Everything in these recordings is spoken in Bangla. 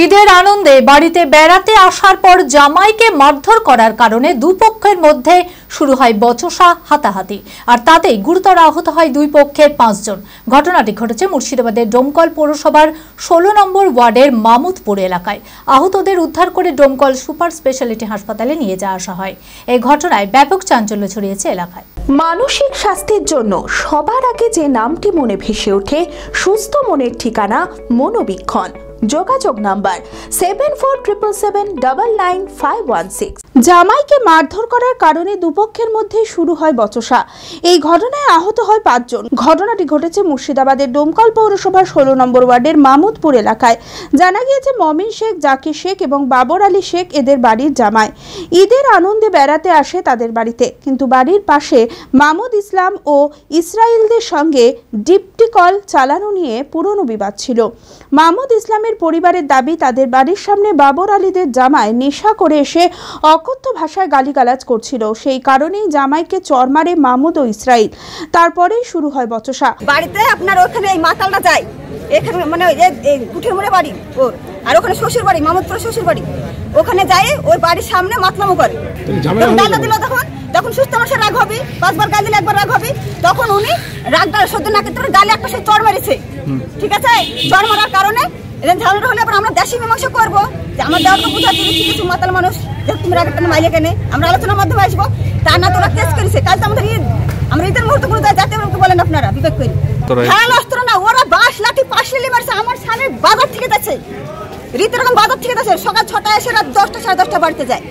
ঈদের আনন্দে বাড়িতে বেড়াতে আসার পর জামাইকে মারধর করার কারণে দুপক্ষের মধ্যে শুরু হয় বচসা হাতাহাতি আর তাতেই গুরুতর আহত হয় দুই পক্ষের 5 জন। ঘটনাটি ঘটেছে মুর্শিদাবাদের ডোমকল পৌরসভার 16 নম্বর ওয়ার্ডের মামুদপুর এলাকায়। আহতদের উদ্ধার করে ডোমকল সুপার স্পেশালিটি হাসপাতালে নিয়ে যাওয়া আসা হয়। এই ঘটনায় ব্যাপক চাঞ্চল্য ছড়িয়েছে এলাকায়। মানসিক স্বাস্থ্যের জন্য সবার আগে যে নামটি মনে ভেসে ওঠে সুস্থ মনের ঠিকানা মনোবীক্ষণ। যোগাযোগ নাম্বার 7477799516। জামাইকে মারধর করার কারণে দুপক্ষের মধ্যে শুরু হয় বচসা। এই ঘটনায় আহত হয় 5 জন। ঘটনাটি ঘটেছে মুর্শিদাবাদের ডোমকল পৌরসভার 16 নম্বর ওয়ার্ডের মামুদপুর এলাকায়। জানা গিয়েছে মমিন শেখ, জাকির শেখ এবং বাবর আলী শেখ এদের বাড়ির জামাই। ঈদের আনন্দে বেড়াতে আসে তাদের বাড়িতে, কিন্তু বাড়ির পাশে মাহমুদ ইসলাম ও ইসরায়েলদের সঙ্গে ডিপটি কল চালানো নিয়ে পুরনো বিবাদ ছিল। মাহমুদ ইসলামের পরিবারের দাবি, তাদের বাড়ির সামনে বাবর আলীদের জামাই নেশা করে এসে অকথ্য ভাষায় গালিগালাজ করছিল। সেই কারণেই জামাইকে চড় মারে মাহমুদ ও ইসরায়েল। তারপরেই শুরু হয় বচসা। বাড়িতে আপনার ওখানে এই মাতালটা যায়, এখানে মানে এই কুঠির মোড়ে বাড়ি ওর, আর ওখানে শ্বশুর বাড়ি মাহমুদপুর শ্বশুর বাড়ি, ওখানে যায় ওই বাড়ির সামনে মাতলামো করে। ডালা দিল তখন সুস্থ মানুষের রাগ হবে, 5 বার গাল দিলে 1 বার রাগ হবে। তখন উনি রাগটা সহ্য না করতে ডালে একটা সে চড় মেরেছে। ঠিক আছে, চড় মারার কারণে ঝামেলা হলে আমরা দেশি মীমাংসা করবো। আমার দেওয়ারকে বুঝাতে কিছু মাতাল মানুষ যে তুমি রাগটা মাইলে কেনে, আমরা আলোচনার মাধ্যমে আসবো। তা না তোরা কেস করেছে, কাল তো আমাদের ঈদ, আমরা ঈদের মুহূর্ত গুলো যাতে বলেন আপনারা বিবেক করি। হ্যাঁ অস্ত্র না, ওরা বাঁশ লাঠি পাশলি মারছে। আমার সামনে বাজার থেকে যাচ্ছে, রীতি রকম বাজার থেকে যাচ্ছে, সকাল 6টায় এসে রাত 10টা সাড়ে 10টা বাড়িতে যায়।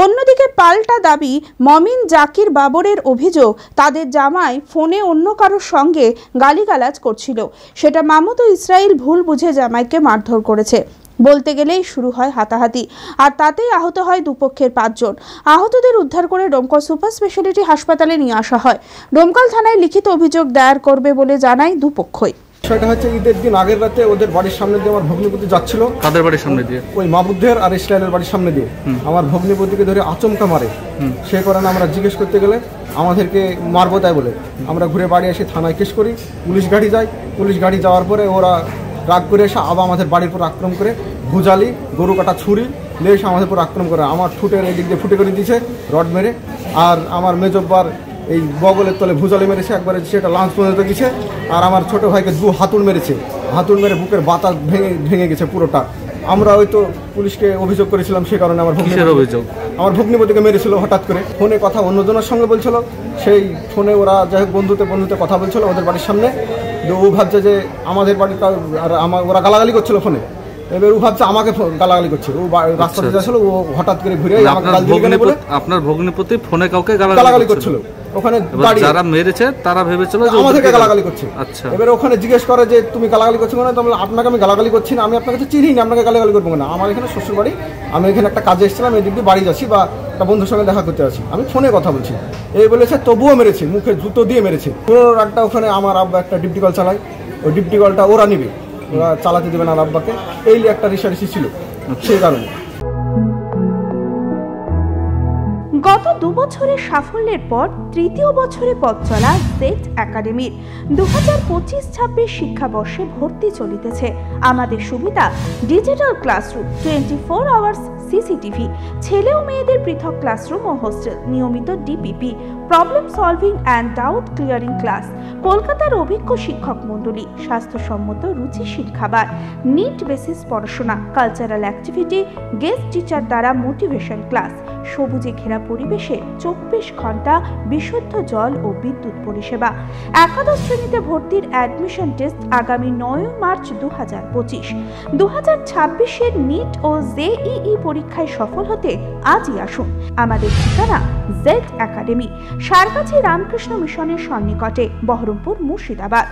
অন্যদিকে পাল্টা দাবি, মমিন, জাকির, বাবরের অভিযোগ তাদের জামাই ফোনে অন্য কারোর সঙ্গে গালিগালাজ করছিল। সেটা মাহমুদ ও ইসরায়েল ভুল বুঝে জামাইকে মারধর করেছে। বলতে গেলেই শুরু হয় হাতাহাতি আর তাতেই আহত হয় দুপক্ষের 5 জন। আহতদের উদ্ধার করে ডোমকল সুপার স্পেশালিটি হাসপাতালে নিয়ে আসা হয়। ডোমকল থানায় লিখিত অভিযোগ দায়ের করবে বলে জানায় দুপক্ষই। সেটা হচ্ছে ঈদের দিন আগের রাতে ওদের বাড়ির সামনে দিয়ে আমার ভগ্নিপতি যাচ্ছিল। কাদের বাড়ির সামনে দিয়ে? ওই মাহমুদের আর ইসরায়েলের বাড়ির সামনে দিয়ে আমার ভগ্নিপতিকে ধরে আচমকা মারে। সে কারণে আমরা জিজ্ঞেস করতে গেলে আমাদেরকে মারবো তাই বলে আমরা ঘুরে বাড়ি এসে থানায় কেস করি। পুলিশ গাড়ি যায়, পুলিশ গাড়ি যাওয়ার পরে ওরা রাগ করে এসে আবার আমাদের বাড়ির উপর আক্রমণ করে ভুজালি, গরু কাটা ছুরি নিয়ে এসে আমাদের উপর আক্রমণ করে। আমার ঠুটের এদিক দিয়ে ফুটে করে দিয়েছে রড মেরে, আর আমার মেজব্বার এই বগলের তলে ভুজালি মেরেছে একবারে, সেটা লাঞ্চ পর্যন্ত গেছে। আর আমার ছোট ভাইকে 2 হাতুড় মেরেছে, হাতুড় মেরে বুকের বাতাস ভেঙে গেছে পুরোটা। আমরা হয়তো পুলিশকে অভিযোগ করেছিলাম, সে কারণে আমার ভগ্নিপতিকে মেরেছিল হঠাৎ করে। ফোনে কথা অন্যজনের সঙ্গে বলছিল, সেই ফোনে ওরা যাই হোক বন্ধুতে কথা বলছিল ওদের বাড়ির সামনে। ও ভাবছে যে আমাদের বাড়িটা, আর ওরা গালাগালি করছিল ফোনে। এবার ও ভাবছে আমাকে গালাগালি করছে। ও রাস্তাতে যাচ্ছিল, ও হঠাৎ করে ঘুরে আমাকে গাল দিয়ে বলে আপনার ভগ্নিপতি ফোনে কাউকে গালাগালি করছিল। ওখানে যারা মেরেছে তারা ভেবেছিল যে আমাদেরকে গালাগালি করছে। আচ্ছা, এবার ওখানে জিজ্ঞেস করে যে তুমি গালাগালি করছো না? তাহলে আপনাকে আমি গালাগালি করছি না, আমি আপনাকে চিনি না, আপনাকে গালাগালি করবো না। আমার এখানে শ্বশুর বাড়ি, আমি এখানে একটা কাজে এসেছিলাম, এদিক দিয়ে বাড়ি যাচ্ছি বা একটা বন্ধুর সঙ্গে দেখা করতে আছি, আমি ফোনে কথা বলছি। এই বলেছে, তবুও মেরেছে, মুখে জুতো দিয়ে মেরেছে। পুরো রাগটা ওখানে আমার আব্বা একটা ডিপটি কল চালায়, ওই ডিপটি কলটা ওরা নিবে, ওরা চালাতে দেবে না আব্বাকে। এই একটা রেষারেষি ছিল, সেই কারণে। গত 2 বছরের সাফল্যের পর তৃতীয় বছরে পথ চলা জেড একাডেমির 2025-26 শিক্ষাবর্ষে ভর্তি চলিতেছে। আমাদের সুবিধা ডিজিটাল ক্লাসরুম, 24 আওয়ার্স সিসিটিভি, ছেলে ও মেয়েদের পৃথক ক্লাসরুম ও হোস্টেল, নিয়মিত DPP, problem solving and doubt clearing class, কলকাতার অভিজ্ঞ শিক্ষক মণ্ডলী, স্বাস্থ্যসম্মত রুচিশীল খাবার, নিট বেসিস পড়াশোনা, কালচারাল অ্যাক্টিভিটি, গেস্ট টিচার দ্বারা মোটিভেশন ক্লাস, সবুজে ঘেরা পরিবেশে 24 ঘন্টা বিশুদ্ধ জল ও বিদ্যুৎ পরিষেবা। একাদশ শ্রেণীতে ভর্তির অ্যাডমিশন টেস্ট আগামী 9 মার্চ 2025। 2026-এর নিট ও জেইই পরীক্ষায় সফল হতে আজই আসুন। আমাদের ঠিকানা জেড একাডেমি, সারগাছি রামকৃষ্ণ মিশনের সন্নিকটে, বহরমপুর, মুর্শিদাবাদ।